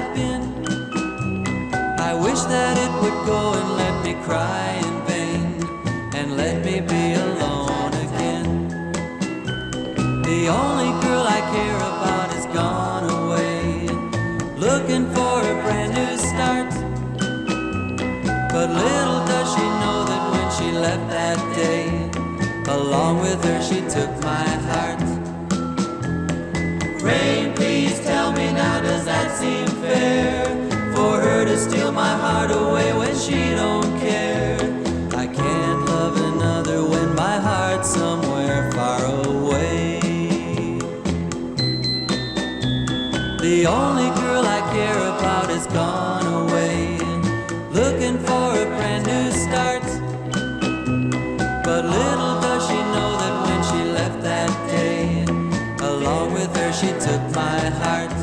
I've been. I wish that it would go and let me cry in vain, and let me be alone again. The only girl I care about has gone away, looking for a brand new start. But little does she know that when she left that day, along with her she took my heart. Rain, please tell me now, does that seem fair? For her to steal my heart away when she don't care. I can't love another when my heart's somewhere far away. The only girl I care about has gone away, looking for a brand new start. But little does she know that when she left that day, along with her she took my heart.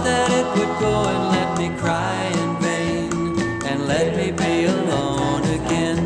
That it would go and let me cry in vain, and let me be alone again.